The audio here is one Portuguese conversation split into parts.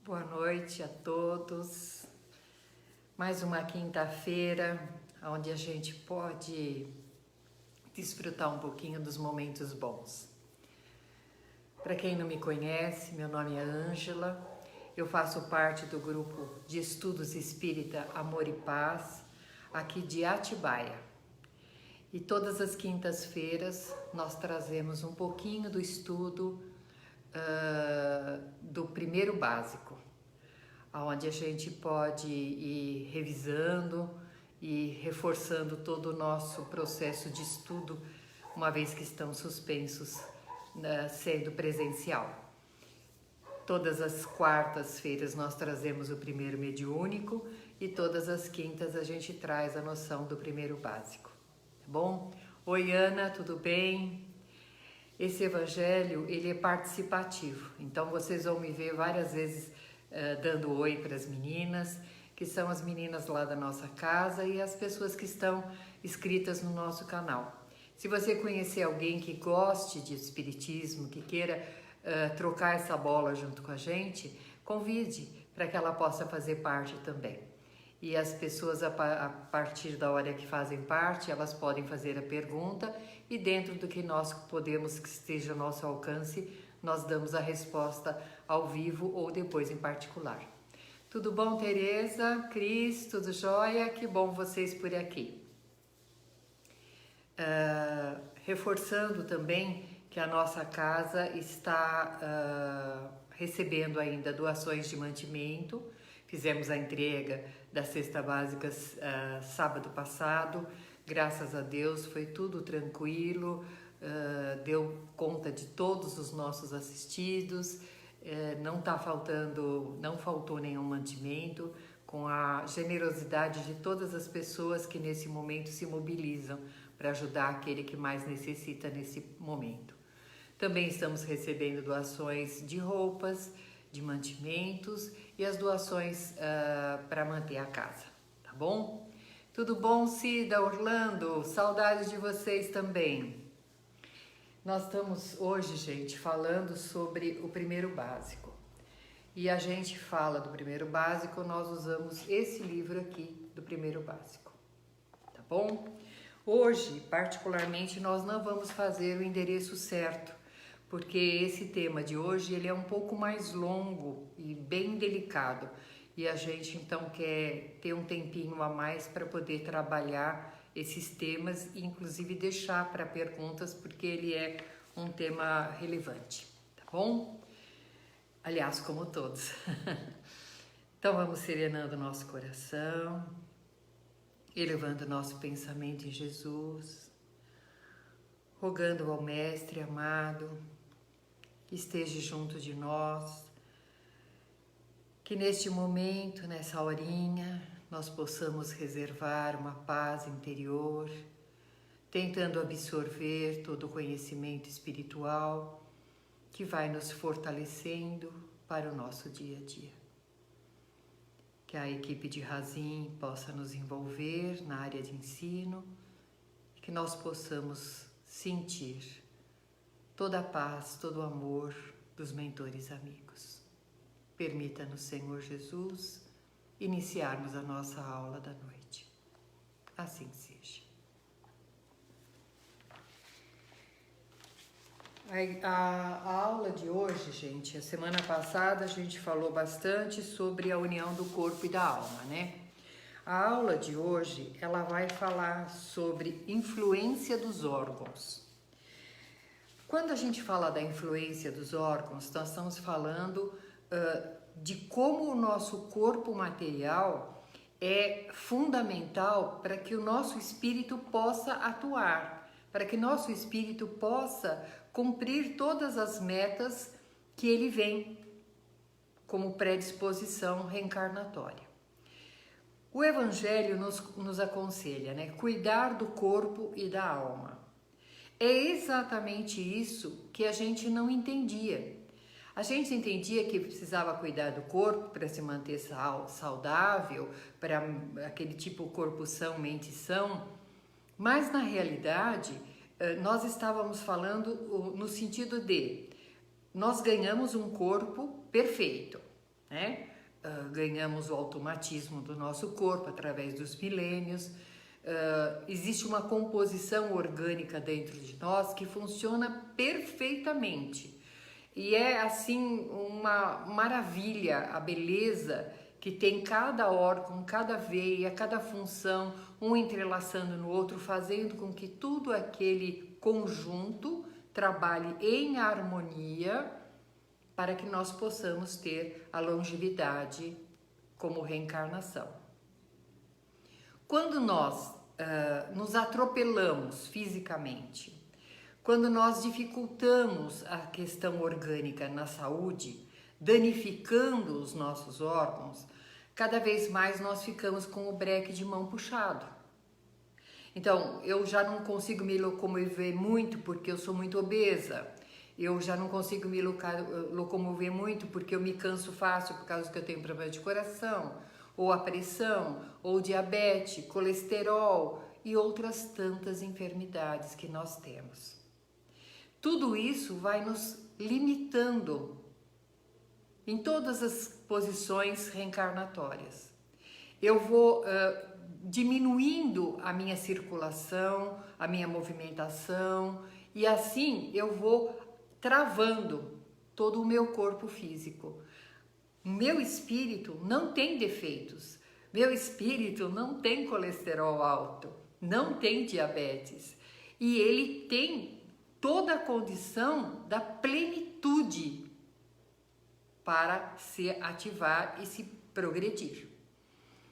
Boa noite a todos. Mais uma quinta-feira, onde a gente pode desfrutar um pouquinho dos momentos bons. Para quem não me conhece, meu nome é Ângela, eu faço parte do grupo de estudos espírita Amor e Paz, aqui de Atibaia. E todas as quintas-feiras nós trazemos um pouquinho do estudo do primeiro básico, onde a gente pode ir revisando e reforçando todo o nosso processo de estudo, uma vez que estão suspensos sendo presencial. Todas as quartas-feiras nós trazemos o primeiro mediúnico e todas as quintas a gente traz a noção do primeiro básico, tá bom? Oi Ana, tudo bem? Esse evangelho, ele é participativo, então vocês vão me ver várias vezes dando oi para as meninas, que são as meninas lá da nossa casa e as pessoas que estão inscritas no nosso canal. Se você conhecer alguém que goste de espiritismo, que queira trocar essa bola junto com a gente, convide para que ela possa fazer parte também. E as pessoas, a partir da hora que fazem parte, elas podem fazer a pergunta e dentro do que nós podemos, que esteja ao nosso alcance, nós damos a resposta ao vivo ou depois em particular. Tudo bom, Tereza? Cris, tudo jóia? Que bom vocês por aqui. Reforçando também que a nossa casa está recebendo ainda doações de mantimento. Fizemos a entrega da cesta básica sábado passado, graças a Deus foi tudo tranquilo, deu conta de todos os nossos assistidos, não faltou nenhum mantimento, com a generosidade de todas as pessoas que nesse momento se mobilizam para ajudar aquele que mais necessita nesse momento. Também estamos recebendo doações de roupas, de mantimentos e as doações para manter a casa, tá bom? Tudo bom, Cida, Orlando? Saudades de vocês também. Nós estamos hoje, gente, falando sobre o primeiro básico. E a gente fala do primeiro básico, nós usamos esse livro aqui do primeiro básico, tá bom? Hoje, particularmente, nós não vamos fazer o endereço certo, porque esse tema de hoje ele é um pouco mais longo e bem delicado e a gente então quer ter um tempinho a mais para poder trabalhar esses temas e inclusive deixar para perguntas, porque ele é um tema relevante, tá bom? Aliás, como todos. Então vamos serenando o nosso coração, elevando o nosso pensamento em Jesus, rogando ao Mestre amado que esteja junto de nós, que neste momento, nessa horinha, nós possamos reservar uma paz interior, tentando absorver todo o conhecimento espiritual que vai nos fortalecendo para o nosso dia a dia. Que a equipe de Razim possa nos envolver na área de ensino e que nós possamos sentir toda a paz, todo o amor dos mentores amigos. Permita-nos, Senhor Jesus, iniciarmos a nossa aula da noite. Assim seja. A aula de hoje, gente, a semana passada a gente falou bastante sobre a união do corpo e da alma, né? A aula de hoje, ela vai falar sobre influência dos órgãos. Quando a gente fala da influência dos órgãos, nós estamos falando de como o nosso corpo material é fundamental para que o nosso espírito possa atuar, para que nosso espírito possa cumprir todas as metas que ele vem como predisposição reencarnatória. O Evangelho nos aconselha, né? Cuidar do corpo e da alma. É exatamente isso que a gente não entendia. A gente entendia que precisava cuidar do corpo para se manter saudável, para aquele tipo corpo são, mente são, mas na realidade nós estávamos falando no sentido de nós ganhamos um corpo perfeito, né? Ganhamos o automatismo do nosso corpo através dos milênios. Existe uma composição orgânica dentro de nós que funciona perfeitamente. E é assim uma maravilha a beleza que tem cada órgão, cada veia, cada função, um entrelaçando no outro, fazendo com que tudo aquele conjunto trabalhe em harmonia para que nós possamos ter a longevidade como reencarnação. Quando nós nos atropelamos fisicamente, quando nós dificultamos a questão orgânica na saúde, danificando os nossos órgãos, cada vez mais nós ficamos com o breque de mão puxado. Então, eu já não consigo me locomover muito porque eu sou muito obesa. Eu já não consigo me locomover muito porque eu me canso fácil por causa que eu tenho problema de coração, ou a pressão, ou diabetes, colesterol e outras tantas enfermidades que nós temos. Tudo isso vai nos limitando em todas as posições reencarnatórias. Eu vou diminuindo a minha circulação, a minha movimentação, e assim eu vou travando todo o meu corpo físico. Meu espírito não tem defeitos, meu espírito não tem colesterol alto, não tem diabetes, e ele tem toda a condição da plenitude para se ativar e se progredir.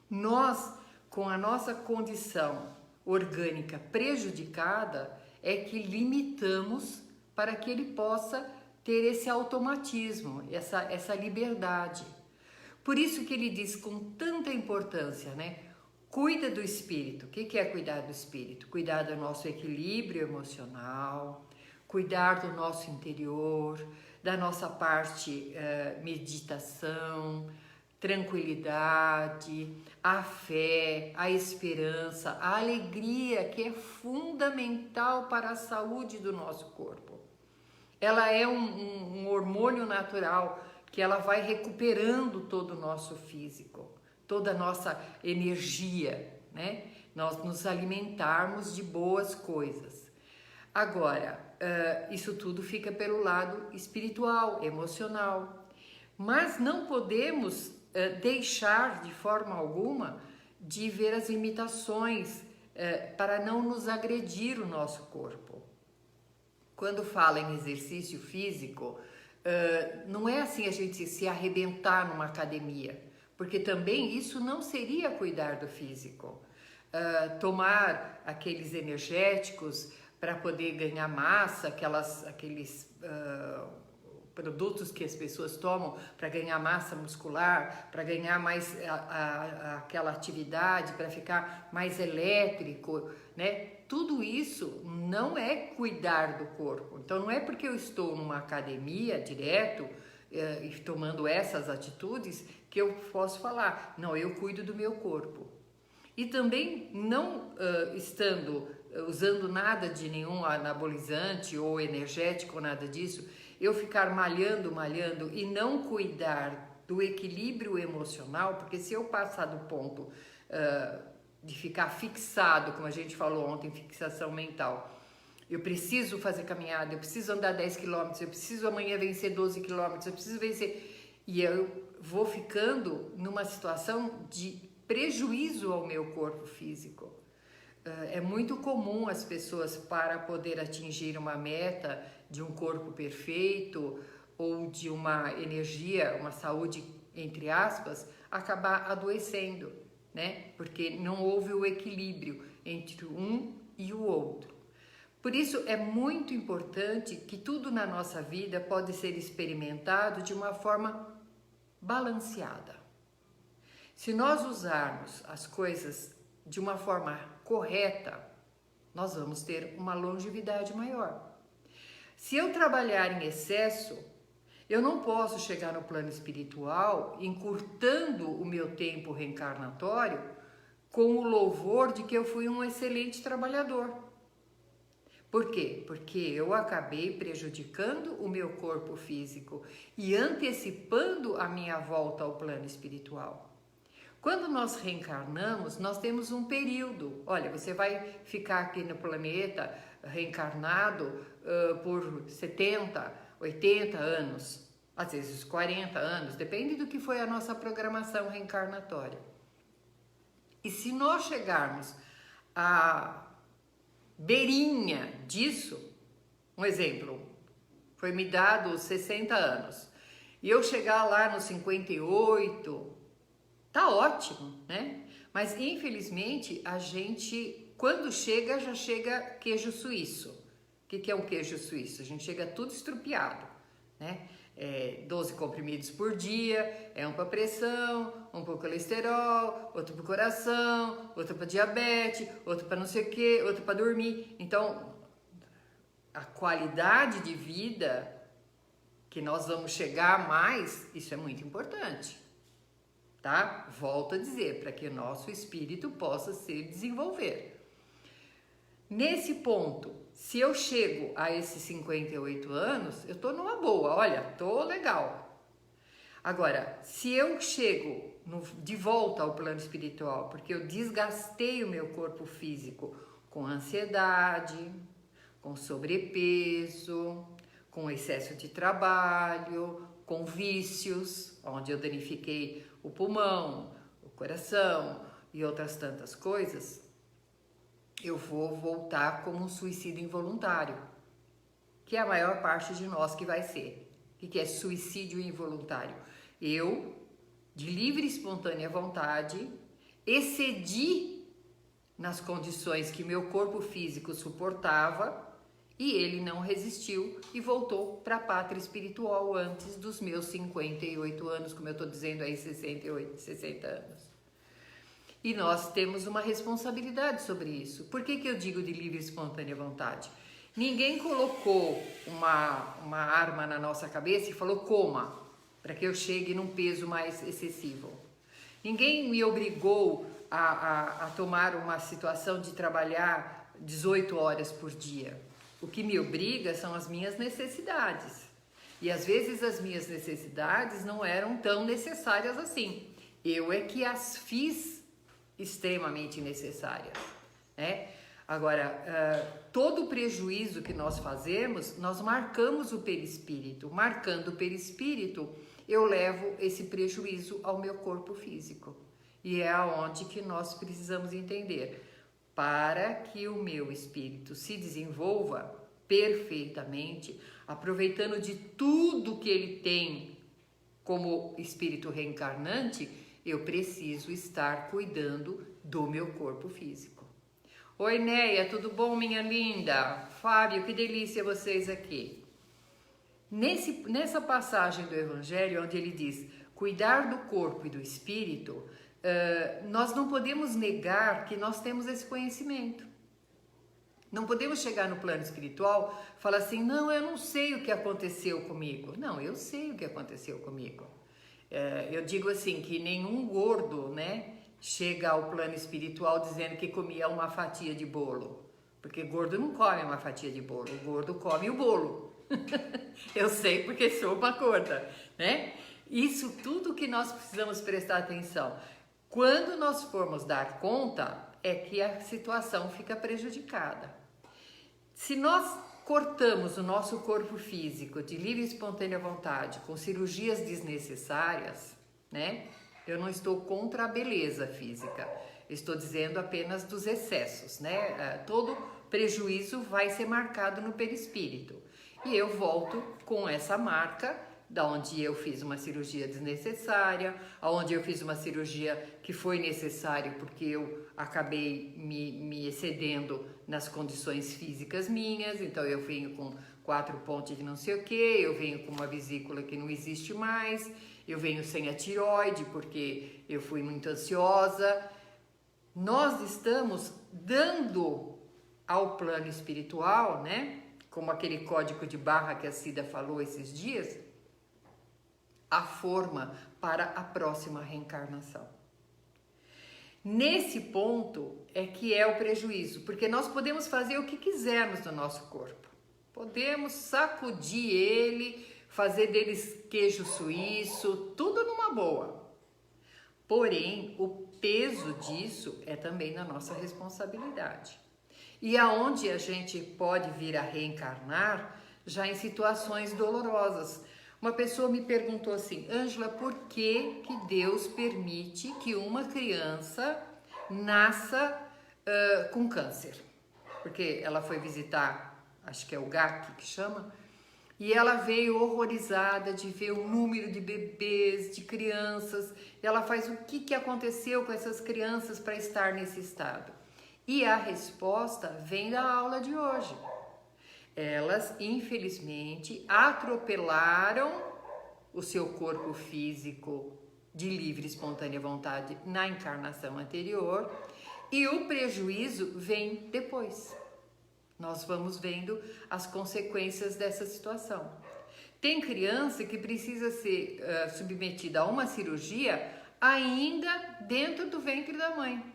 Nós, com a nossa condição orgânica prejudicada, é que limitamos para que ele possa ter esse automatismo, essa liberdade. Por isso que ele diz com tanta importância, né? Cuida do espírito. O que é cuidar do espírito? Cuidar do nosso equilíbrio emocional, cuidar do nosso interior, da nossa parte meditação, tranquilidade, a fé, a esperança, a alegria, que é fundamental para a saúde do nosso corpo. Ela é um hormônio natural que ela vai recuperando todo o nosso físico, toda a nossa energia, né? Nós nos alimentarmos de boas coisas. Agora, isso tudo fica pelo lado espiritual, emocional, mas não podemos deixar de forma alguma de ver as limitações para não nos agredir o nosso corpo. Quando fala em exercício físico, não é assim a gente se arrebentar numa academia, porque também isso não seria cuidar do físico. Tomar aqueles energéticos para poder ganhar massa, aqueles produtos que as pessoas tomam para ganhar massa muscular, para ganhar mais aquela atividade, para ficar mais elétrico, né? Tudo isso não é cuidar do corpo. Então não é porque eu estou numa academia direto e tomando essas atitudes que eu posso falar, não, eu cuido do meu corpo. E também não usando nada de nenhum anabolizante ou energético ou nada disso, eu ficar malhando e não cuidar do equilíbrio emocional, porque se eu passar do ponto de ficar fixado, como a gente falou ontem, fixação mental, eu preciso fazer caminhada, eu preciso andar 10 quilômetros, eu preciso amanhã vencer 12 quilômetros, eu preciso vencer... E eu vou ficando numa situação de prejuízo ao meu corpo físico. É muito comum as pessoas, para poder atingir uma meta de um corpo perfeito ou de uma energia, uma saúde, entre aspas, acabar adoecendo, né? Porque não houve o equilíbrio entre um e o outro. Por isso é muito importante que tudo na nossa vida pode ser experimentado de uma forma balanceada. Se nós usarmos as coisas de uma forma correta, nós vamos ter uma longevidade maior. Se eu trabalhar em excesso, eu não posso chegar no plano espiritual encurtando o meu tempo reencarnatório com o louvor de que eu fui um excelente trabalhador. Por quê? Porque eu acabei prejudicando o meu corpo físico e antecipando a minha volta ao plano espiritual. Quando nós reencarnamos, nós temos um período. Olha, você vai ficar aqui no planeta reencarnado por 70, 80 anos, às vezes 40 anos, depende do que foi a nossa programação reencarnatória. E se nós chegarmos à beirinha disso, um exemplo, foi me dado 60 anos, e eu chegar lá nos 58, tá ótimo, né? Mas infelizmente a gente, quando chega, já chega queijo suíço. O que é um queijo suíço? A gente chega tudo estrupiado, né? 12 comprimidos por dia, um para pressão, um para colesterol, outro para o coração, outro para diabetes, outro para não sei o que, outro para dormir. Então, a qualidade de vida que nós vamos chegar mais, isso é muito importante, tá? Volto a dizer, para que o nosso espírito possa se desenvolver. Nesse ponto, se eu chego a esses 58 anos, eu tô numa boa, olha, tô legal. Agora, se eu chego de volta ao plano espiritual, porque eu desgastei o meu corpo físico com ansiedade, com sobrepeso, com excesso de trabalho, com vícios, onde eu danifiquei o pulmão, o coração e outras tantas coisas, eu vou voltar como um suicídio involuntário, que é a maior parte de nós que vai ser. O que é suicídio involuntário? Eu, de livre e espontânea vontade, excedi nas condições que meu corpo físico suportava e ele não resistiu e voltou para a pátria espiritual antes dos meus 58 anos, como eu estou dizendo aí, 68, 60 anos. E nós temos uma responsabilidade sobre isso. Por que eu digo de livre e espontânea vontade? Ninguém colocou uma arma na nossa cabeça e falou coma, para que eu chegue num peso mais excessivo. Ninguém me obrigou a tomar uma situação de trabalhar 18 horas por dia. O que me obriga são as minhas necessidades. E às vezes as minhas necessidades não eram tão necessárias assim. Eu é que as fiz extremamente necessárias, né? Agora, todo o prejuízo que nós fazemos, nós marcamos o perispírito. Marcando o perispírito, eu levo esse prejuízo ao meu corpo físico. E é aonde que nós precisamos entender. Para que o meu espírito se desenvolva perfeitamente, aproveitando de tudo que ele tem como espírito reencarnante, eu preciso estar cuidando do meu corpo físico. Oi, Neia, tudo bom, minha linda? Fábio, que delícia vocês aqui. Nessa passagem do Evangelho, onde ele diz cuidar do corpo e do espírito, nós não podemos negar que nós temos esse conhecimento. Não podemos chegar no plano espiritual e falar assim, não, eu não sei o que aconteceu comigo. Não, eu sei o que aconteceu comigo. Eu digo assim, que nenhum gordo, né, chega ao plano espiritual dizendo que comia uma fatia de bolo. Porque gordo não come uma fatia de bolo, o gordo come o bolo. Eu sei porque sou uma gorda, né? Isso tudo que nós precisamos prestar atenção. Quando nós formos dar conta, é que a situação fica prejudicada. Se nós cortamos o nosso corpo físico de livre e espontânea vontade com cirurgias desnecessárias, né? Eu não estou contra a beleza física, estou dizendo apenas dos excessos, né? Todo prejuízo vai ser marcado no perispírito. E eu volto com essa marca, da onde eu fiz uma cirurgia desnecessária, aonde eu fiz uma cirurgia que foi necessária porque eu acabei me excedendo nas condições físicas minhas, então eu venho com 4 pontos de não sei o que, eu venho com uma vesícula que não existe mais, eu venho sem a tireoide porque eu fui muito ansiosa. Nós estamos dando ao plano espiritual, né, como aquele código de barra que a Cida falou esses dias, a forma para a próxima reencarnação. Nesse ponto é que é o prejuízo, porque nós podemos fazer o que quisermos no nosso corpo. Podemos sacudir ele, fazer deles queijo suíço, tudo numa boa. Porém, o peso disso é também na nossa responsabilidade. E aonde a gente pode vir a reencarnar já em situações dolorosas. Uma pessoa me perguntou assim: Ângela, por que Deus permite que uma criança nasça com câncer? Porque ela foi visitar, acho que é o GAC que chama, e ela veio horrorizada de ver o número de bebês, de crianças. Ela faz o que aconteceu com essas crianças para estar nesse estado. E a resposta vem da aula de hoje. Elas, infelizmente, atropelaram o seu corpo físico de livre e espontânea vontade na encarnação anterior e o prejuízo vem depois. Nós vamos vendo as consequências dessa situação. Tem criança que precisa ser submetida a uma cirurgia ainda dentro do ventre da mãe.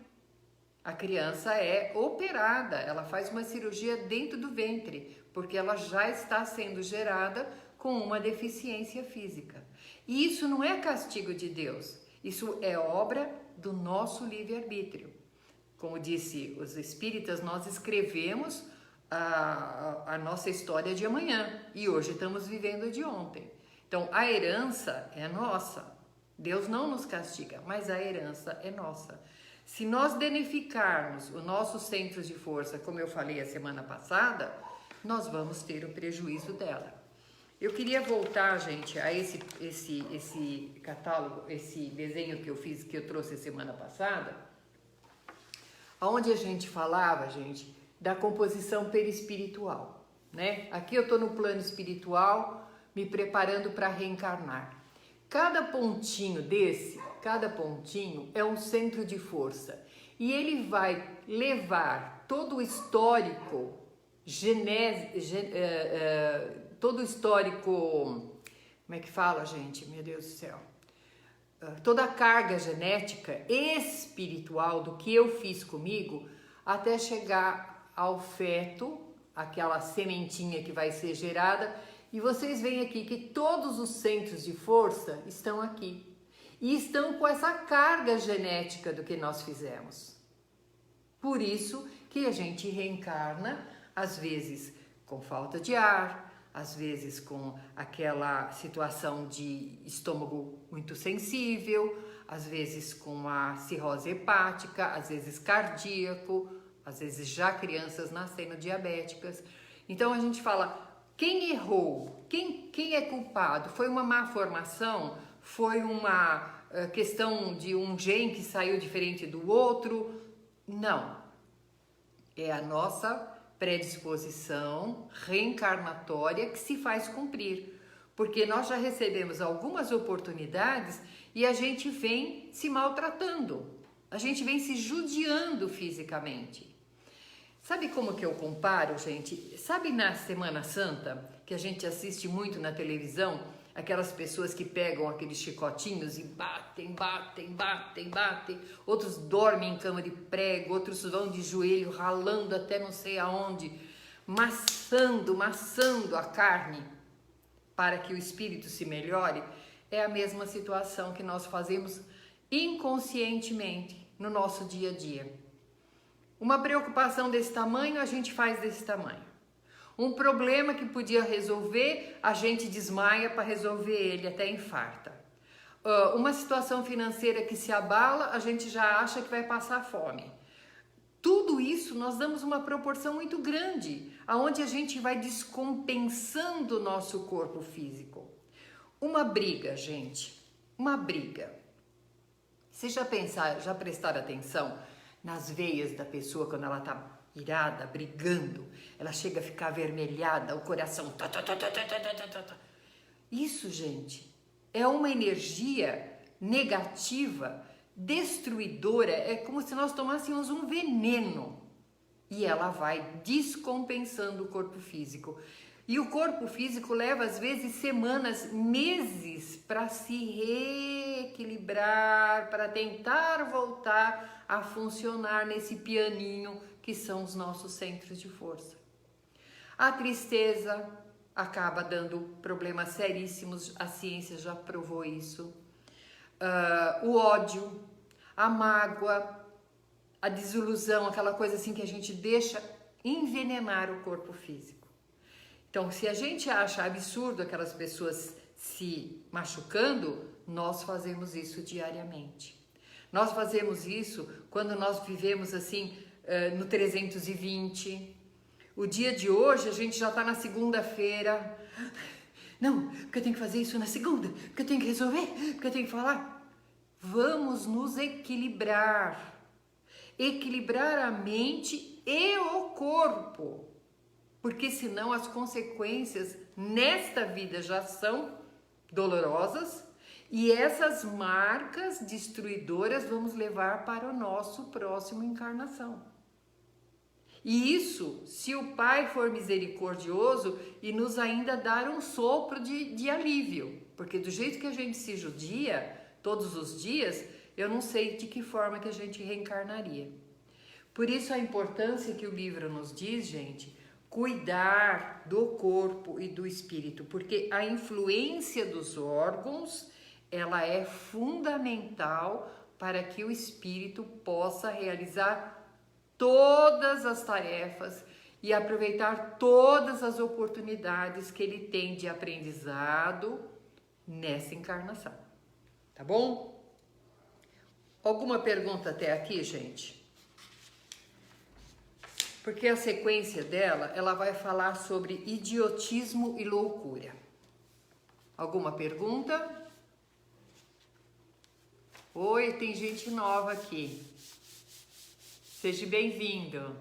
A criança é operada, ela faz uma cirurgia dentro do ventre, porque ela já está sendo gerada com uma deficiência física. E isso não é castigo de Deus, isso é obra do nosso livre-arbítrio. Como disse os espíritas, nós escrevemos a nossa história de amanhã e hoje estamos vivendo de ontem. Então a herança é nossa, Deus não nos castiga, mas a herança é nossa. Se nós danificarmos os nossos centros de força, como eu falei a semana passada, nós vamos ter o prejuízo dela. Eu queria voltar, gente, a esse catálogo, esse desenho que eu fiz, que eu trouxe a semana passada, onde a gente falava, gente, da composição perispiritual, né? Aqui eu tô no plano espiritual, me preparando para reencarnar. Cada pontinho desse, cada pontinho é um centro de força e ele vai levar todo o histórico todo o histórico, como é que fala, gente? Meu Deus do céu. Toda a carga genética espiritual do que eu fiz comigo até chegar ao feto, aquela sementinha que vai ser gerada. E vocês veem aqui que todos os centros de força estão aqui. E estão com essa carga genética do que nós fizemos. Por isso que a gente reencarna, às vezes com falta de ar, às vezes com aquela situação de estômago muito sensível, às vezes com a cirrose hepática, às vezes cardíaco, às vezes já crianças nascendo diabéticas. Então a gente fala, quem errou? Quem é culpado? Foi uma má formação? Foi uma questão de um gene que saiu diferente do outro? Não. É a nossa predisposição reencarnatória que se faz cumprir, porque nós já recebemos algumas oportunidades e a gente vem se maltratando, a gente vem se judiando fisicamente. Sabe como que eu comparo, gente? Sabe na Semana Santa, que a gente assiste muito na televisão, aquelas pessoas que pegam aqueles chicotinhos e batem, outros dormem em cama de prego, outros vão de joelho ralando até não sei aonde, maçando a carne para que o espírito se melhore. É a mesma situação que nós fazemos inconscientemente no nosso dia a dia. Uma preocupação desse tamanho, a gente faz desse tamanho. Um problema que podia resolver, a gente desmaia para resolver ele, até infarta. Uma situação financeira que se abala, a gente já acha que vai passar fome. Tudo isso nós damos uma proporção muito grande, aonde a gente vai descompensando o nosso corpo físico. Uma briga, gente, uma briga. Vocês já prestaram atenção nas veias da pessoa quando ela está irada, brigando, ela chega a ficar avermelhada, o coração... Isso, gente, é uma energia negativa, destruidora, é como se nós tomássemos um veneno e ela vai descompensando o corpo físico. E o corpo físico leva, às vezes, semanas, meses para se reequilibrar, para tentar voltar a funcionar nesse pianinho que são os nossos centros de força. A tristeza acaba dando problemas seríssimos, a ciência já provou isso. O ódio, a mágoa, a desilusão, aquela coisa assim que a gente deixa envenenar o corpo físico. Então, se a gente acha absurdo aquelas pessoas se machucando, nós fazemos isso diariamente. Nós fazemos isso quando nós vivemos assim no 320. O dia de hoje a gente já está na segunda-feira. Não, porque eu tenho que fazer isso na segunda, porque eu tenho que resolver, porque eu tenho que falar. Vamos nos equilibrar. Equilibrar a mente e o corpo. Porque senão as consequências nesta vida já são dolorosas e essas marcas destruidoras vamos levar para o nosso próximo encarnação. E isso, se o Pai for misericordioso e nos ainda dar um sopro de alívio, porque do jeito que a gente se judia todos os dias, eu não sei de que forma que a gente reencarnaria. Por isso a importância que o livro nos diz, gente, cuidar do corpo e do espírito, porque a influência dos órgãos, ela é fundamental para que o espírito possa realizar todas as tarefas e aproveitar todas as oportunidades que ele tem de aprendizado nessa encarnação. Tá bom? Alguma pergunta até aqui, gente? Porque a sequência dela, ela vai falar sobre idiotismo e loucura. Alguma pergunta? Oi, tem gente nova aqui. Seja bem-vindo.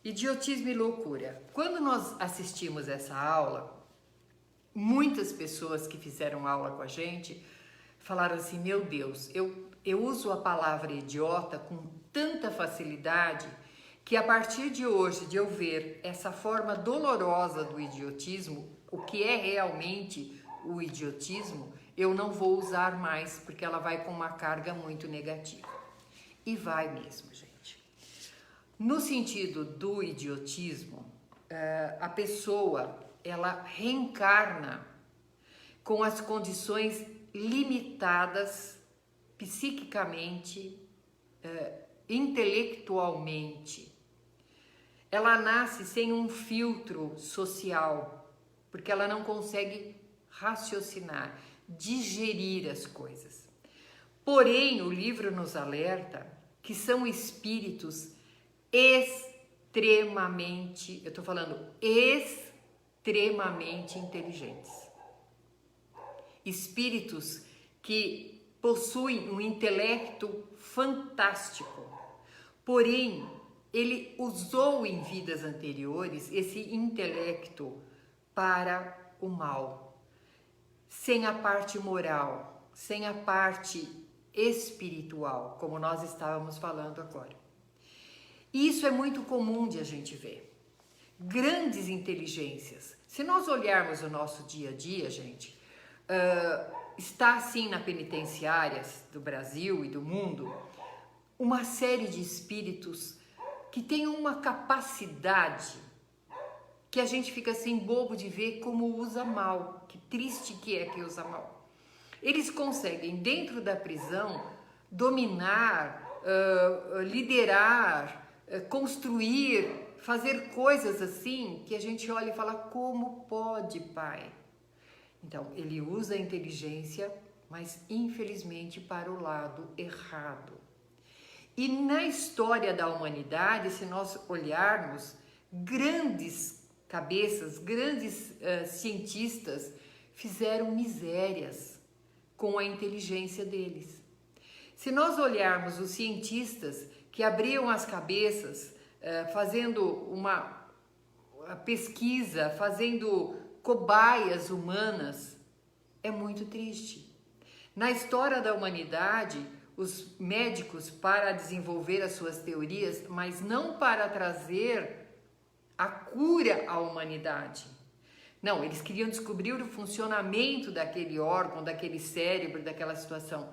Idiotismo e loucura. Quando nós assistimos essa aula, muitas pessoas que fizeram aula com a gente falaram assim, meu Deus, eu uso a palavra idiota com tanta facilidade que a partir de hoje, de eu ver essa forma dolorosa do idiotismo, o que é realmente o idiotismo, eu não vou usar mais, porque ela vai com uma carga muito negativa. E vai mesmo, gente. No sentido do idiotismo, a pessoa, ela reencarna com as condições limitadas psiquicamente, intelectualmente. Ela nasce sem um filtro social, porque ela não consegue raciocinar, digerir as coisas. Porém, o livro nos alerta que são espíritos extremamente, eu estou falando extremamente inteligentes. Espíritos que possuem um intelecto fantástico. Porém, ele usou em vidas anteriores esse intelecto para o mal. Sem a parte moral, sem a parte espiritual, como nós estávamos falando agora. E isso é muito comum de a gente ver. Grandes inteligências. Se nós olharmos o nosso dia a dia, gente, está assim na penitenciárias do Brasil e do mundo, uma série de espíritos que têm uma capacidade que a gente fica assim bobo de ver como usa mal, que triste que é que usa mal. Eles conseguem dentro da prisão dominar, liderar, construir, fazer coisas assim que a gente olha e fala, como pode, pai? Então, ele usa a inteligência, mas infelizmente para o lado errado. E na história da humanidade, se nós olharmos, grandes cabeças, grandes cientistas fizeram misérias com a inteligência deles. Se nós olharmos os cientistas que abriam as cabeças, fazendo uma pesquisa, fazendo cobaias humanas, é muito triste. Na história da humanidade, os médicos para desenvolver as suas teorias, mas não para trazer a cura à humanidade. Não, eles queriam descobrir o funcionamento daquele órgão, daquele cérebro, daquela situação.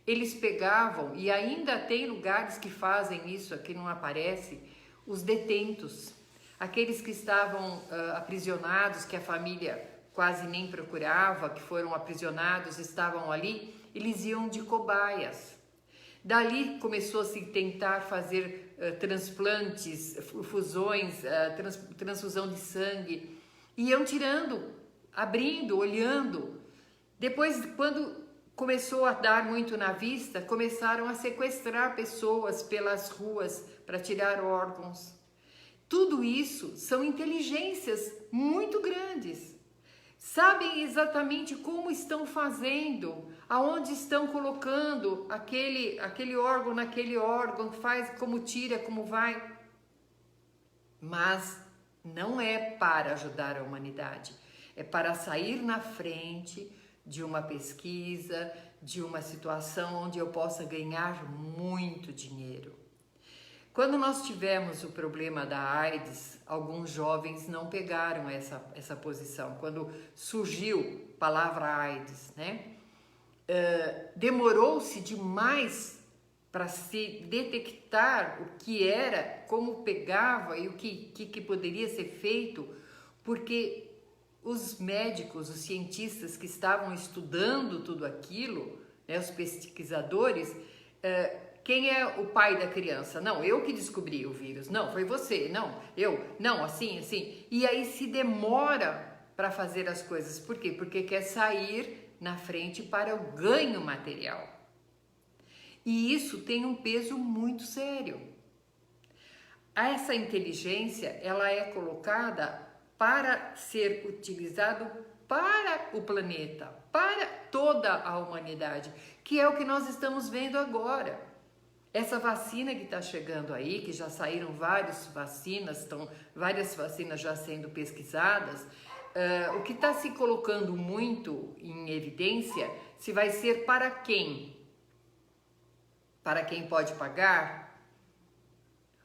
Eles pegavam, e ainda tem lugares que fazem isso, aqui não aparece, os detentos, aqueles que estavam aprisionados, que a família quase nem procurava, que foram aprisionados, estavam ali, eles iam de cobaias. Dali começou a se tentar fazer transplantes, fusões, transfusão de sangue. Iam tirando, abrindo, olhando. Depois, quando começou a dar muito na vista, começaram a sequestrar pessoas pelas ruas para tirar órgãos. Tudo isso são inteligências muito grandes. Sabem exatamente como estão fazendo, aonde estão colocando aquele órgão naquele órgão, faz como tira, como vai. Mas não é para ajudar a humanidade, é para sair na frente de uma pesquisa, de uma situação onde eu possa ganhar muito dinheiro. Quando nós tivemos o problema da AIDS, alguns jovens não pegaram essa posição. Quando surgiu a palavra AIDS, né? Demorou-se demais para se detectar o que era, como pegava e o que poderia ser feito, porque os médicos, os cientistas que estavam estudando tudo aquilo, né, os pesquisadores, quem é o pai da criança? Não, eu que descobri o vírus. Não, foi você. Não, eu. Não, assim. E aí se demora para fazer as coisas. Por quê? Porque quer sair na frente para o ganho material. E isso tem um peso muito sério. Essa inteligência, ela é colocada para ser utilizado para o planeta, para toda a humanidade, que é o que nós estamos vendo agora. Essa vacina que está chegando aí, que já saíram várias vacinas já sendo pesquisadas, o que está se colocando muito em evidência, se vai ser para quem? Para quem pode pagar?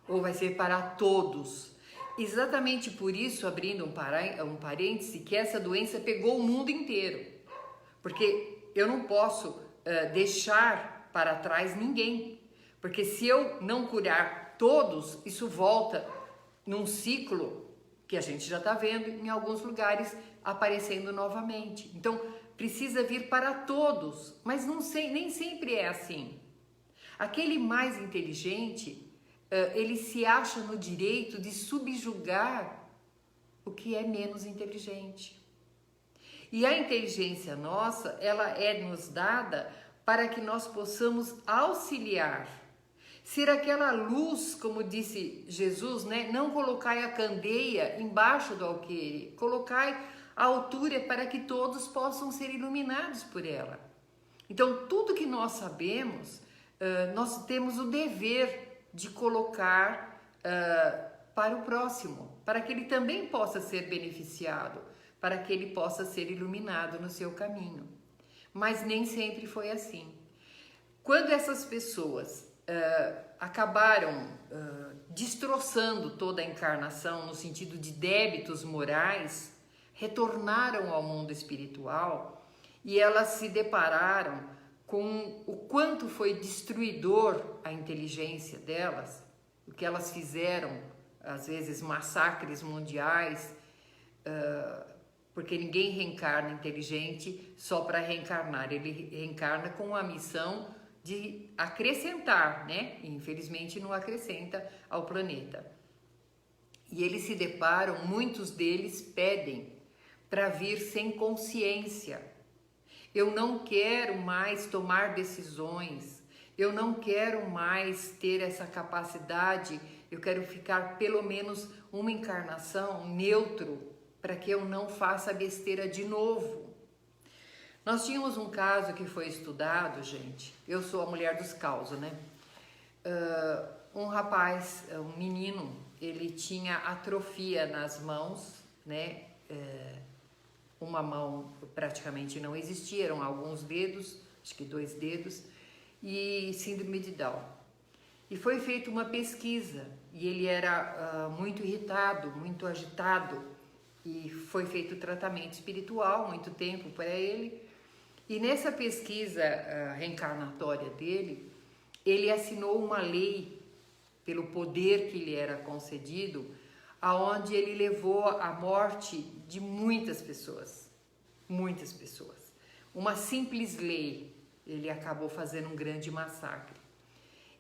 Ou vai ser para todos? Exatamente por isso, abrindo um parêntese, que essa doença pegou o mundo inteiro. Porque eu não posso deixar para trás ninguém. Porque se eu não curar todos, isso volta num ciclo que a gente já está vendo em alguns lugares aparecendo novamente. Então, precisa vir para todos, mas nem sempre é assim. Aquele mais inteligente, ele se acha no direito de subjugar o que é menos inteligente. E a inteligência nossa, ela é nos dada para que nós possamos auxiliar. Ser aquela luz, como disse Jesus, né? Não colocai a candeia embaixo do alqueire, colocai a altura para que todos possam ser iluminados por ela. Então, tudo que nós sabemos, nós temos o dever de colocar para o próximo, para que ele também possa ser beneficiado, para que ele possa ser iluminado no seu caminho. Mas nem sempre foi assim. Quando essas pessoas acabaram destroçando toda a encarnação no sentido de débitos morais, retornaram ao mundo espiritual e elas se depararam com o quanto foi destruidor a inteligência delas, o que elas fizeram, às vezes massacres mundiais, porque ninguém reencarna inteligente só para reencarnar, ele reencarna com a missão de acrescentar, né? Infelizmente não acrescenta ao planeta. E eles se deparam, muitos deles pedem para vir sem consciência. Eu não quero mais tomar decisões, eu não quero mais ter essa capacidade, eu quero ficar pelo menos uma encarnação neutro, para que eu não faça besteira de novo. Nós tínhamos um caso que foi estudado, gente, eu sou a mulher dos causos, né? Um rapaz, um menino, ele tinha atrofia nas mãos, né? Uma mão praticamente não existia, eram alguns dedos, acho que 2 dedos, e síndrome de Down. E foi feita uma pesquisa, e ele era muito irritado, muito agitado, e foi feito tratamento espiritual muito tempo para ele. E nessa pesquisa reencarnatória dele, ele assinou uma lei pelo poder que lhe era concedido, aonde ele levou à morte de muitas pessoas. Muitas pessoas. Uma simples lei, ele acabou fazendo um grande massacre.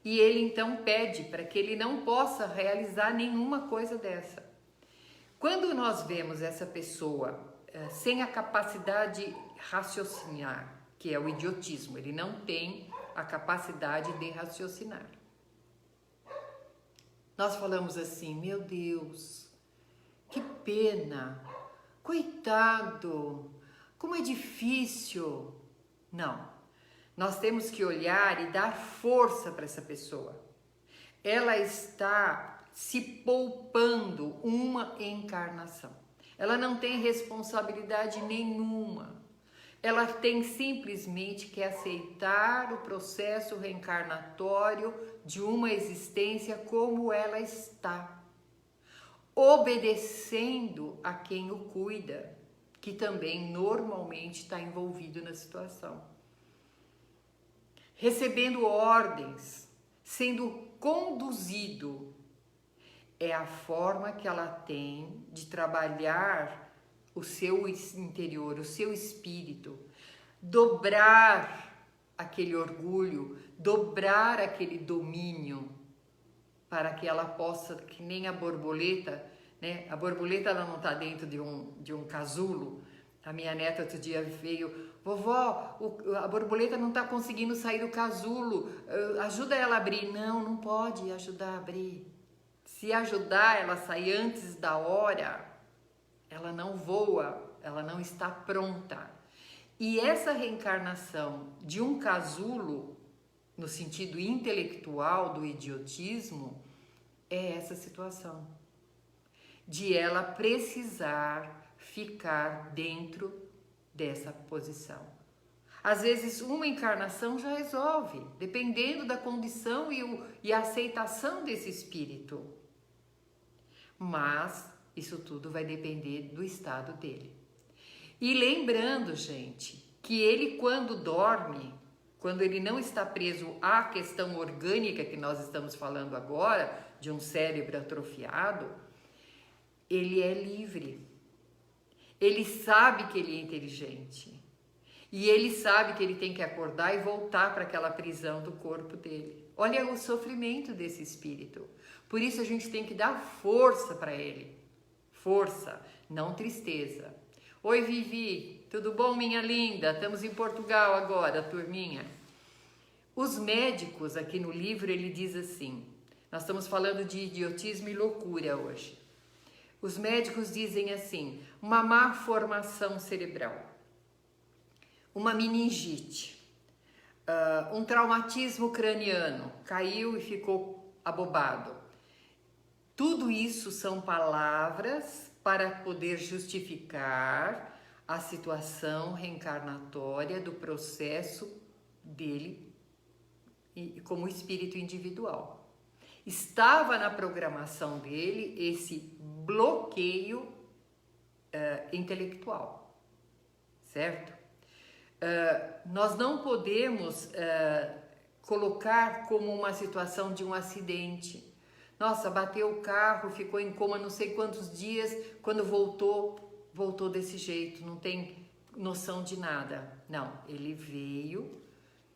E ele então pede para que ele não possa realizar nenhuma coisa dessa. Quando nós vemos essa pessoa sem a capacidade de raciocinar, que é o idiotismo, ele não tem a capacidade de raciocinar. Nós falamos assim, meu Deus, que pena, coitado, como é difícil. Não, nós temos que olhar e dar força para essa pessoa. Ela está se poupando uma encarnação. Ela não tem responsabilidade nenhuma. Ela tem simplesmente que aceitar o processo reencarnatório de uma existência como ela está, obedecendo a quem o cuida, que também normalmente está envolvido na situação, recebendo ordens, sendo conduzido. É a forma que ela tem de trabalhar o seu interior, o seu espírito, dobrar aquele orgulho, dobrar aquele domínio, para que ela possa, que nem a borboleta, né? A borboleta ela não está dentro de um casulo. A minha neta outro dia veio, vovó, a borboleta não está conseguindo sair do casulo, ajuda ela a abrir. Não, não pode ajudar a abrir. Se ajudar ela a sair antes da hora, ela não voa, ela não está pronta. E essa reencarnação de um casulo, no sentido intelectual do idiotismo, é essa situação. De ela precisar ficar dentro dessa posição. Às vezes uma encarnação já resolve, dependendo da condição e a aceitação desse espírito. Mas isso tudo vai depender do estado dele. E lembrando, gente, que ele quando dorme, quando ele não está preso à questão orgânica que nós estamos falando agora, de um cérebro atrofiado, ele é livre. Ele sabe que ele é inteligente. E ele sabe que ele tem que acordar e voltar para aquela prisão do corpo dele. Olha o sofrimento desse espírito. Por isso a gente tem que dar força para ele. Força, não tristeza. Oi, Vivi, tudo bom, minha linda? Estamos em Portugal agora, turminha. Os médicos, aqui no livro, ele diz assim, nós estamos falando de idiotismo e loucura hoje. Os médicos dizem assim, uma má formação cerebral, uma meningite, um traumatismo craniano, caiu e ficou abobado. Tudo isso são palavras para poder justificar a situação reencarnatória do processo dele como espírito individual. Estava na programação dele esse bloqueio intelectual, certo? Nós não podemos colocar como uma situação de um acidente. Nossa, bateu o carro, ficou em coma não sei quantos dias, quando voltou desse jeito, não tem noção de nada. Não, ele veio,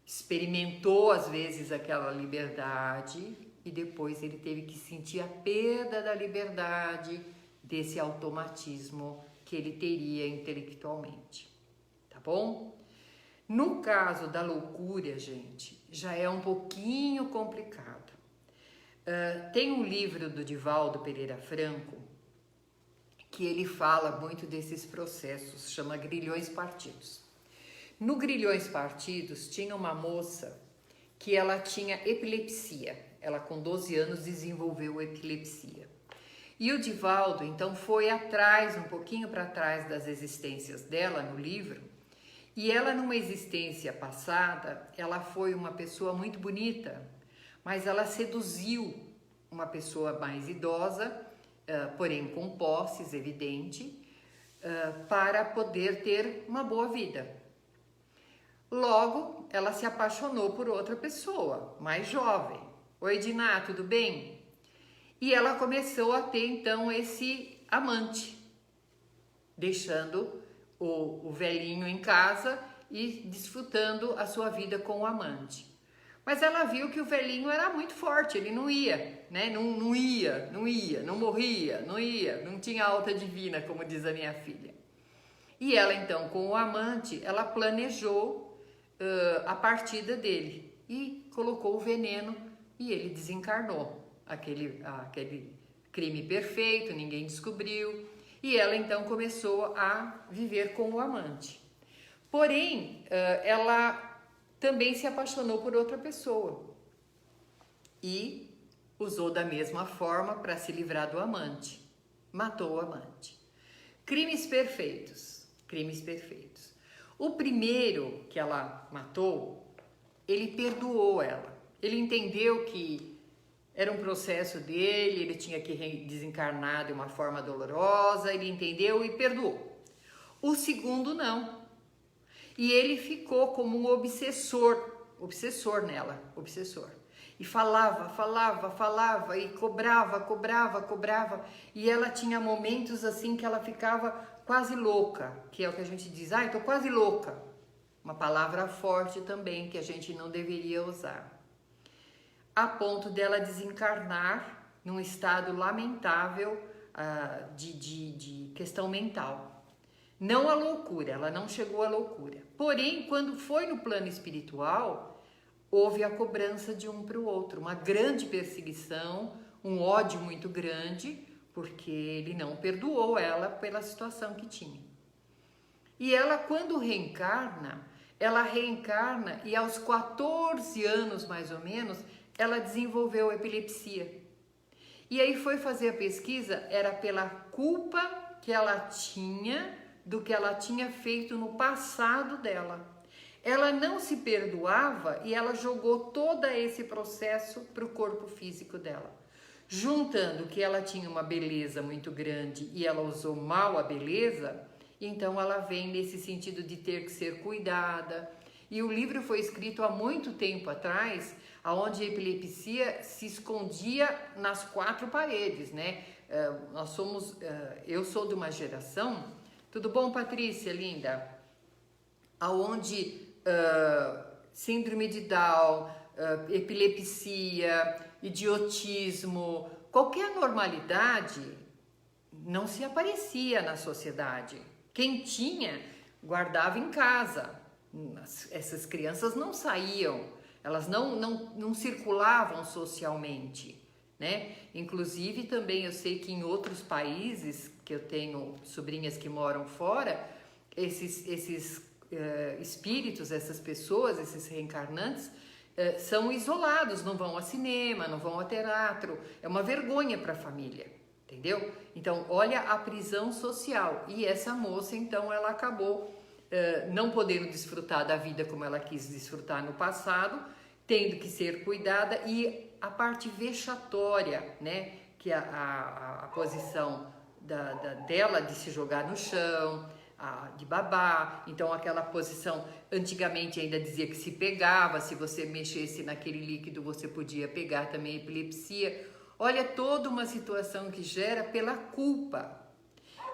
experimentou às vezes aquela liberdade e depois ele teve que sentir a perda da liberdade desse automatismo que ele teria intelectualmente, tá bom? No caso da loucura, gente, já é um pouquinho complicado. Tem um livro do Divaldo Pereira Franco que ele fala muito desses processos, chama Grilhões Partidos. No Grilhões Partidos tinha uma moça que ela tinha epilepsia, ela com 12 anos desenvolveu epilepsia. E o Divaldo então foi atrás, um pouquinho para trás das existências dela no livro, e ela numa existência passada, ela foi uma pessoa muito bonita, mas ela seduziu uma pessoa mais idosa, porém com posses, evidente, para poder ter uma boa vida. Logo, ela se apaixonou por outra pessoa, mais jovem. Oi, Diná, tudo bem? E ela começou a ter então esse amante, deixando o velhinho em casa e desfrutando a sua vida com o amante. Mas ela viu que o velhinho era muito forte, ele não ia, né? Não morria, não tinha alta divina, como diz a minha filha. E ela então, com o amante, ela planejou a partida dele e colocou o veneno e ele desencarnou. Aquele crime perfeito, ninguém descobriu. E ela então começou a viver com o amante. Porém, ela também se apaixonou por outra pessoa e usou da mesma forma para se livrar do amante. Matou o amante. Crimes perfeitos, crimes perfeitos. O primeiro que ela matou, ele perdoou ela. Ele entendeu que era um processo dele, ele tinha que desencarnar de uma forma dolorosa, ele entendeu e perdoou. O segundo não. E ele ficou como um obsessor nela, obsessor. E falava, e cobrava. E ela tinha momentos assim que ela ficava quase louca, que é o que a gente diz, ai, tô quase louca. Uma palavra forte também, que a gente não deveria usar. A ponto dela desencarnar num estado lamentável de questão mental. Não a loucura, ela não chegou à loucura. Porém, quando foi no plano espiritual, houve a cobrança de um para o outro, uma grande perseguição, um ódio muito grande, porque ele não perdoou ela pela situação que tinha. E ela, quando reencarna e aos 14 anos mais ou menos, ela desenvolveu epilepsia. E aí foi fazer a pesquisa, era pela culpa que ela tinha do que ela tinha feito no passado dela. Ela não se perdoava e ela jogou todo esse processo para o corpo físico dela. Juntando que ela tinha uma beleza muito grande e ela usou mal a beleza, então ela vem nesse sentido de ter que ser cuidada. E o livro foi escrito há muito tempo atrás, onde a epilepsia se escondia nas quatro paredes, né? Eu sou de uma geração. Tudo bom, Patrícia, linda? Aonde síndrome de Down, epilepsia, idiotismo, qualquer anormalidade não se aparecia na sociedade. Quem tinha, guardava em casa. Essas crianças não saíam, elas não circulavam socialmente, né? Inclusive também eu sei que em outros países, que eu tenho sobrinhas que moram fora, esses espíritos, essas pessoas, esses reencarnantes, são isolados, não vão ao cinema, não vão ao teatro, é uma vergonha para a família, entendeu? Então, olha a prisão social. E essa moça, então, ela acabou não podendo desfrutar da vida como ela quis desfrutar no passado, tendo que ser cuidada, e a parte vexatória, né, que a posição dela de se jogar no chão, de babar. Então aquela posição, antigamente ainda dizia que se pegava, se você mexesse naquele líquido você podia pegar também epilepsia. Olha, toda uma situação que gera pela culpa.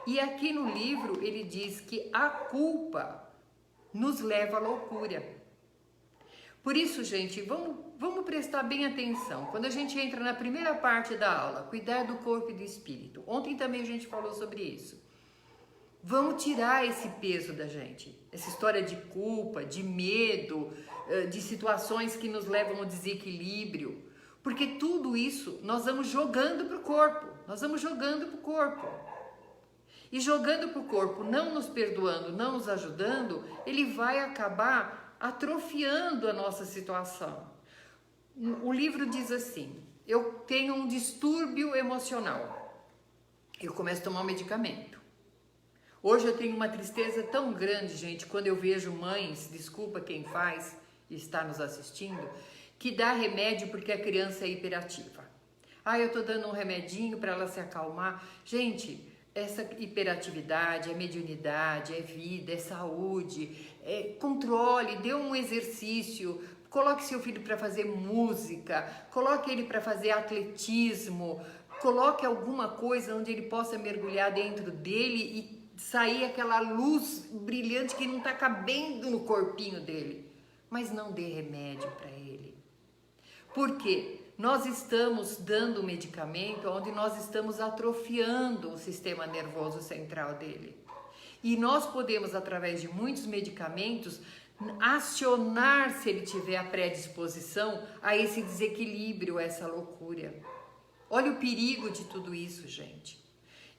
E aqui no livro ele diz que a culpa nos leva à loucura. Por isso, gente, vamos prestar bem atenção. Quando a gente entra na primeira parte da aula, cuidar do corpo e do espírito. Ontem também a gente falou sobre isso. Vamos tirar esse peso da gente. Essa história de culpa, de medo, de situações que nos levam ao desequilíbrio. Porque tudo isso nós vamos jogando para o corpo. E jogando para o corpo, não nos perdoando, não nos ajudando, ele vai acabar atrofiando a nossa situação. O livro diz assim: eu tenho um distúrbio emocional, eu começo a tomar um medicamento. Hoje eu tenho uma tristeza tão grande, gente, quando eu vejo mães, desculpa quem faz e está nos assistindo, que dá remédio porque a criança é hiperativa. Eu tô dando um remedinho para ela se acalmar. Gente, essa hiperatividade, é mediunidade, é vida, é saúde, controle, dê um exercício, coloque seu filho para fazer música, coloque ele para fazer atletismo, coloque alguma coisa onde ele possa mergulhar dentro dele e sair aquela luz brilhante que não está cabendo no corpinho dele. Mas não dê remédio para ele. Por quê? Nós estamos dando um medicamento onde nós estamos atrofiando o sistema nervoso central dele. E nós podemos, através de muitos medicamentos, acionar, se ele tiver a predisposição, a esse desequilíbrio, essa loucura. Olha o perigo de tudo isso, gente.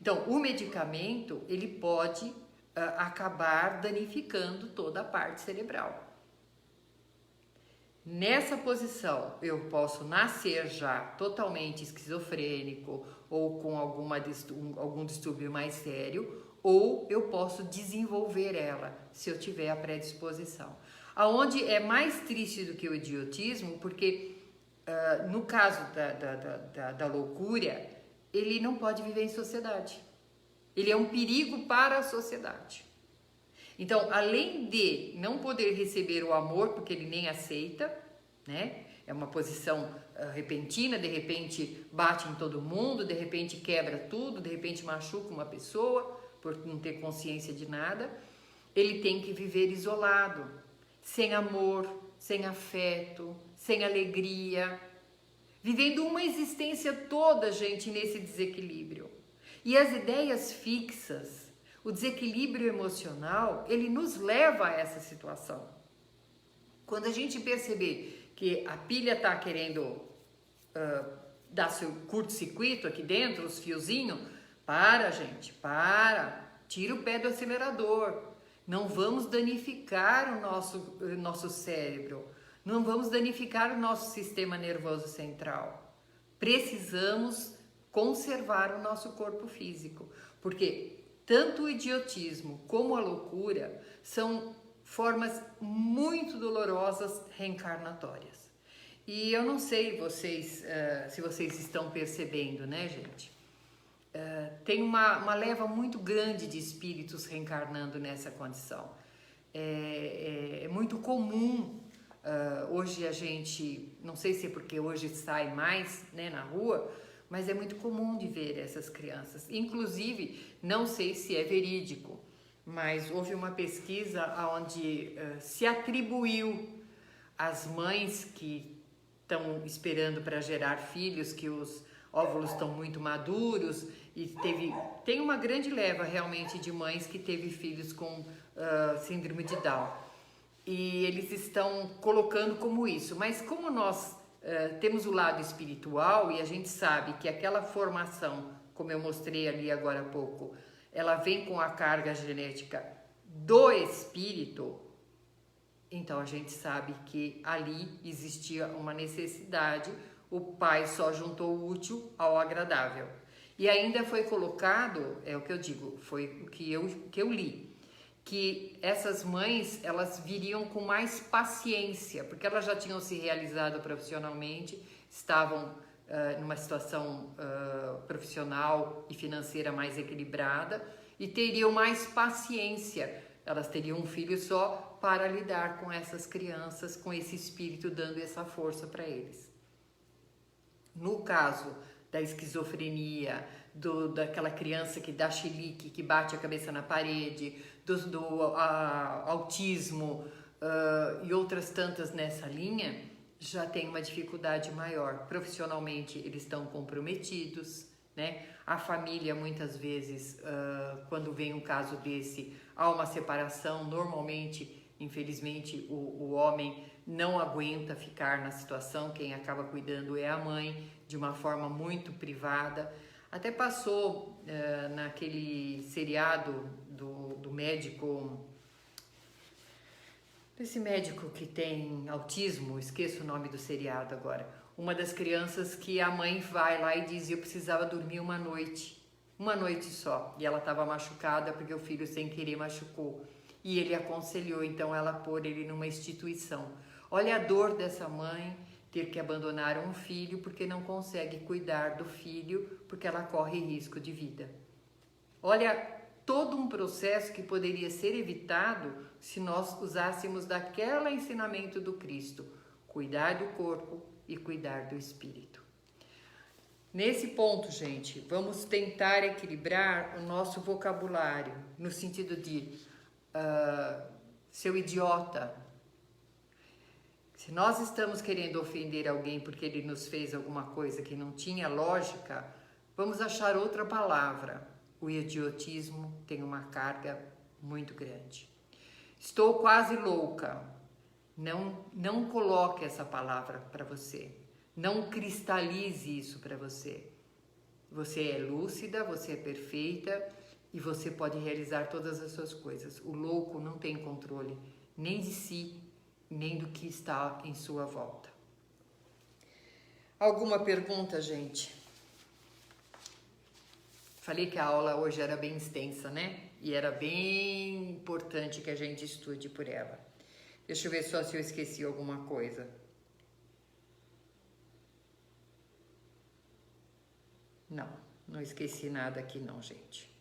Então, o medicamento, ele pode acabar danificando toda a parte cerebral. Nessa posição, eu posso nascer já totalmente esquizofrênico ou com algum distúrbio mais sério, ou eu posso desenvolver ela, se eu tiver a predisposição. Aonde é mais triste do que o idiotismo, porque no caso da loucura, ele não pode viver em sociedade. Ele é um perigo para a sociedade. Então, além de não poder receber o amor, porque ele nem aceita, né? É uma posição repentina, de repente bate em todo mundo, de repente quebra tudo, de repente machuca uma pessoa, por não ter consciência de nada. Ele tem que viver isolado, sem amor, sem afeto, sem alegria, vivendo uma existência toda, gente, nesse desequilíbrio. E as ideias fixas, o desequilíbrio emocional, ele nos leva a essa situação. Quando a gente perceber que a pilha está querendo dar seu curto-circuito aqui dentro, os fiozinhos, para, gente, para, tira o pé do acelerador. Não vamos danificar o nosso cérebro, não vamos danificar o nosso sistema nervoso central. Precisamos conservar o nosso corpo físico, porque tanto o idiotismo como a loucura são formas muito dolorosas reencarnatórias. E eu não sei se vocês estão percebendo, né, gente? Tem uma leva muito grande de espíritos reencarnando nessa condição. É muito comum hoje a gente, não sei se é porque hoje sai mais, né, na rua, mas é muito comum de ver essas crianças. Inclusive, não sei se é verídico, mas houve uma pesquisa onde se atribuiu às mães que estão esperando para gerar filhos, que os óvulos estão muito maduros, e tem uma grande leva realmente de mães que teve filhos com síndrome de Down. E eles estão colocando como isso, mas como nós temos o lado espiritual e a gente sabe que aquela formação, como eu mostrei ali agora há pouco, ela vem com a carga genética do espírito, então a gente sabe que ali existia uma necessidade, o pai só juntou o útil ao agradável. E ainda foi colocado, é o que eu digo, foi o que eu li, que essas mães, elas viriam com mais paciência, porque elas já tinham se realizado profissionalmente, estavam numa situação profissional e financeira mais equilibrada e teriam mais paciência. Elas teriam um filho só para lidar com essas crianças, com esse espírito dando essa força para eles. No caso da esquizofrenia, daquela criança que dá chilique, que bate a cabeça na parede, do autismo e outras tantas nessa linha, já tem uma dificuldade maior. Profissionalmente eles estão comprometidos, né? A família muitas vezes, quando vem um caso desse, há uma separação. Normalmente, infelizmente, o homem não aguenta ficar na situação, quem acaba cuidando é a mãe, de uma forma muito privada. Até passou naquele seriado do médico, desse médico que tem autismo, esqueço o nome do seriado agora, uma das crianças que a mãe vai lá e diz: eu precisava dormir uma noite só, e ela estava machucada porque o filho sem querer machucou, e ele aconselhou então ela pôr ele numa instituição. Olha a dor dessa mãe, ter que abandonar um filho porque não consegue cuidar do filho, porque ela corre risco de vida. Olha, todo um processo que poderia ser evitado se nós usássemos daquele ensinamento do Cristo: cuidar do corpo e cuidar do espírito. Nesse ponto, gente, vamos tentar equilibrar o nosso vocabulário no sentido de seu idiota. Se nós estamos querendo ofender alguém porque ele nos fez alguma coisa que não tinha lógica, vamos achar outra palavra. O idiotismo tem uma carga muito grande. Estou quase louca. Não coloque essa palavra para você. Não cristalize isso para você. Você é lúcida, você é perfeita e você pode realizar todas as suas coisas. O louco não tem controle nem de si, nem do que está em sua volta. Alguma pergunta, gente? Falei que a aula hoje era bem extensa, né? E era bem importante que a gente estude por ela. Deixa eu ver só se eu esqueci alguma coisa. Não esqueci nada aqui não, gente.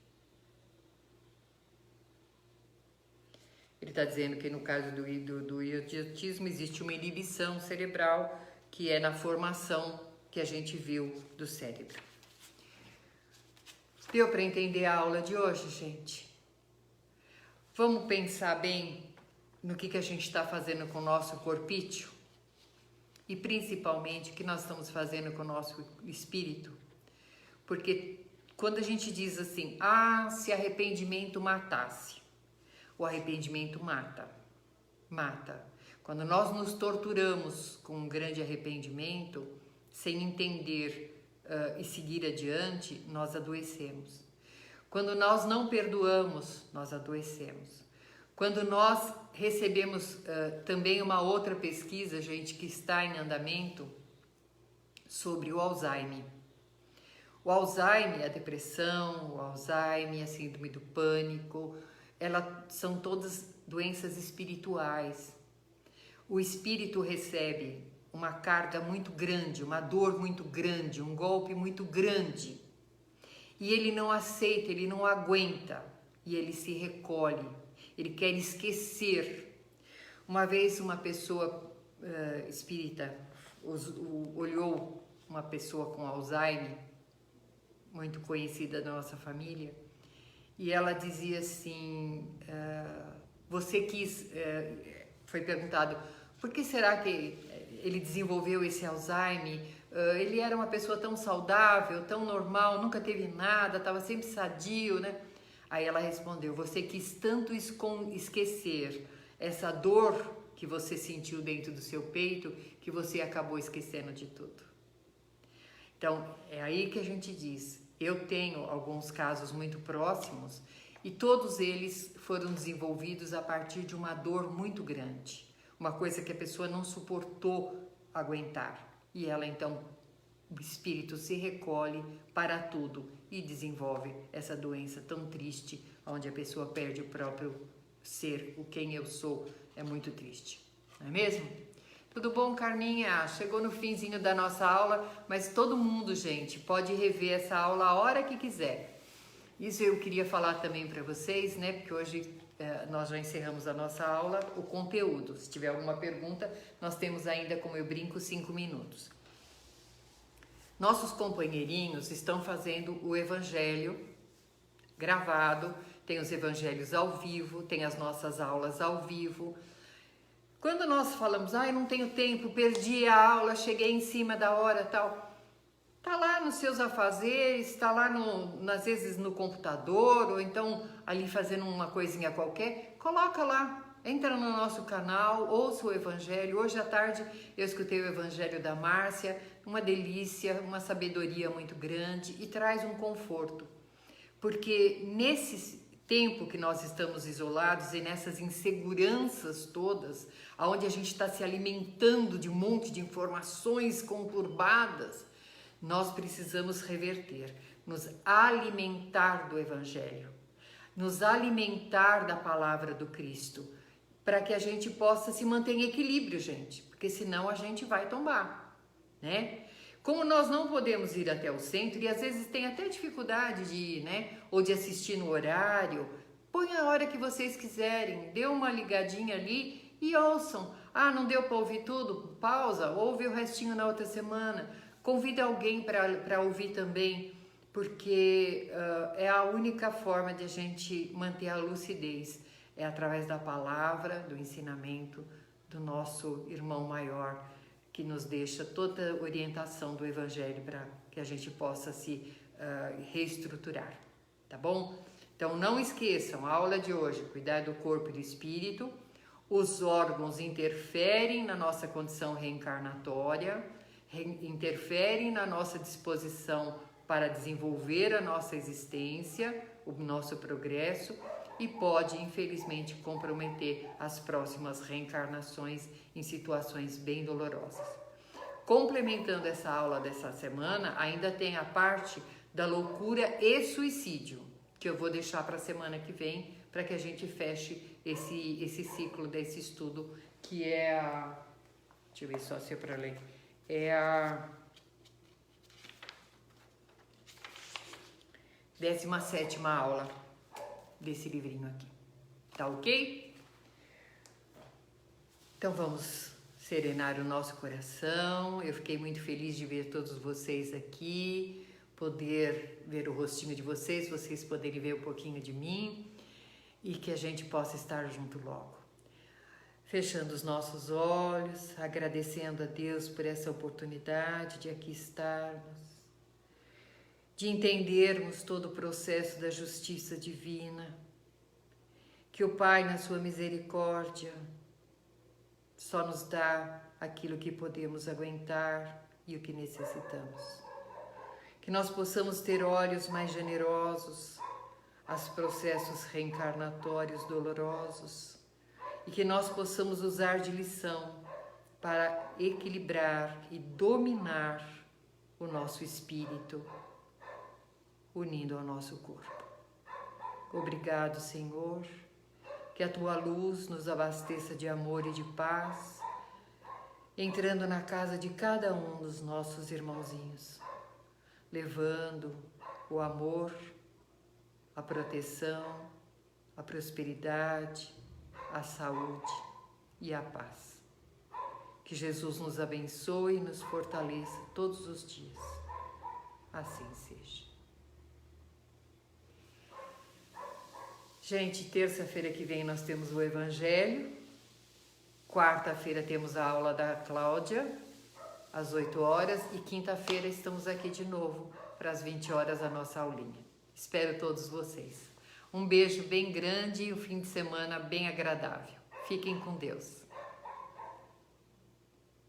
Ele está dizendo que no caso do idiotismo existe uma inibição cerebral, que é na formação que a gente viu do cérebro. Deu para entender a aula de hoje, gente? Vamos pensar bem no que a gente está fazendo com o nosso corpício e principalmente o que nós estamos fazendo com o nosso espírito. Porque quando a gente diz assim, se arrependimento matasse, o arrependimento mata. Quando nós nos torturamos com um grande arrependimento, sem entender e seguir adiante, nós adoecemos. Quando nós não perdoamos, nós adoecemos. Quando nós recebemos também uma outra pesquisa, gente, que está em andamento, sobre o Alzheimer. O Alzheimer, a depressão, o Alzheimer, a síndrome do pânico, são todas doenças espirituais. O espírito recebe uma carga muito grande, uma dor muito grande, um golpe muito grande. E ele não aceita, ele não aguenta, e ele se recolhe, ele quer esquecer. Uma vez uma pessoa espírita olhou uma pessoa com Alzheimer, muito conhecida da nossa família, e ela dizia assim, foi perguntado, por que será que ele desenvolveu esse Alzheimer? Ele era uma pessoa tão saudável, tão normal, nunca teve nada, estava sempre sadio, né? Aí ela respondeu, você quis tanto esquecer essa dor que você sentiu dentro do seu peito, que você acabou esquecendo de tudo. Então, é aí que a gente diz, eu tenho alguns casos muito próximos e todos eles foram desenvolvidos a partir de uma dor muito grande, uma coisa que a pessoa não suportou aguentar. E ela então, o espírito se recolhe para tudo e desenvolve essa doença tão triste, onde a pessoa perde o próprio ser, o quem eu sou, é muito triste, não é mesmo? Tudo bom, Carminha? Chegou no finzinho da nossa aula, mas todo mundo, gente, pode rever essa aula a hora que quiser. Isso eu queria falar também para vocês, né? Porque hoje nós já encerramos a nossa aula, o conteúdo. Se tiver alguma pergunta, nós temos ainda, como eu brinco, 5 minutos. Nossos companheirinhos estão fazendo o evangelho gravado, tem os evangelhos ao vivo, tem as nossas aulas ao vivo. Quando nós falamos, eu não tenho tempo, perdi a aula, cheguei em cima da hora, tal, tá lá nos seus afazeres, tá lá às vezes no computador, ou então ali fazendo uma coisinha qualquer, coloca lá, entra no nosso canal, ouça o evangelho. Hoje à tarde eu escutei o evangelho da Márcia, uma delícia, uma sabedoria muito grande e traz um conforto, porque nesse tempo que nós estamos isolados e nessas inseguranças todas, onde a gente está se alimentando de um monte de informações conturbadas, nós precisamos reverter, nos alimentar do Evangelho, nos alimentar da palavra do Cristo, para que a gente possa se manter em equilíbrio, gente, porque senão a gente vai tombar, né? Como nós não podemos ir até o centro e às vezes tem até dificuldade de ir, né? Ou de assistir no horário, põe a hora que vocês quiserem, dê uma ligadinha ali e ouçam. Ah, não deu para ouvir tudo? Pausa, ouve o restinho na outra semana. Convida alguém para ouvir também, porque é a única forma de a gente manter a lucidez. É através da palavra, do ensinamento do nosso irmão maior, que nos deixa toda a orientação do Evangelho para que a gente possa se reestruturar, tá bom? Então não esqueçam, a aula de hoje, cuidar do corpo e do espírito, os órgãos interferem na nossa condição reencarnatória, interferem na nossa disposição para desenvolver a nossa existência, o nosso progresso, e pode, infelizmente, comprometer as próximas reencarnações em situações bem dolorosas. Complementando essa aula dessa semana, ainda tem a parte da loucura e suicídio, que eu vou deixar para a semana que vem, para que a gente feche esse ciclo desse estudo, que é a... Deixa eu ver só se é para ler. É a 17ª aula desse livrinho aqui, tá ok? Então vamos serenar o nosso coração. Eu fiquei muito feliz de ver todos vocês aqui, poder ver o rostinho de vocês, vocês poderem ver um pouquinho de mim e que a gente possa estar junto logo. Fechando os nossos olhos, agradecendo a Deus por essa oportunidade de aqui estarmos, de entendermos todo o processo da justiça divina, que o Pai, na sua misericórdia, só nos dá aquilo que podemos aguentar e o que necessitamos. Que nós possamos ter olhos mais generosos aos processos reencarnatórios dolorosos e que nós possamos usar de lição para equilibrar e dominar o nosso espírito, unindo ao nosso corpo. Obrigado, Senhor, que a Tua luz nos abasteça de amor e de paz, entrando na casa de cada um dos nossos irmãozinhos, levando o amor, a proteção, a prosperidade, a saúde e a paz. Que Jesus nos abençoe e nos fortaleça todos os dias. Assim seja. Gente, terça-feira que vem nós temos o Evangelho. Quarta-feira temos a aula da Cláudia, às 8 horas. E quinta-feira estamos aqui de novo, para as 20 horas, a nossa aulinha. Espero todos vocês. Um beijo bem grande e um fim de semana bem agradável. Fiquem com Deus.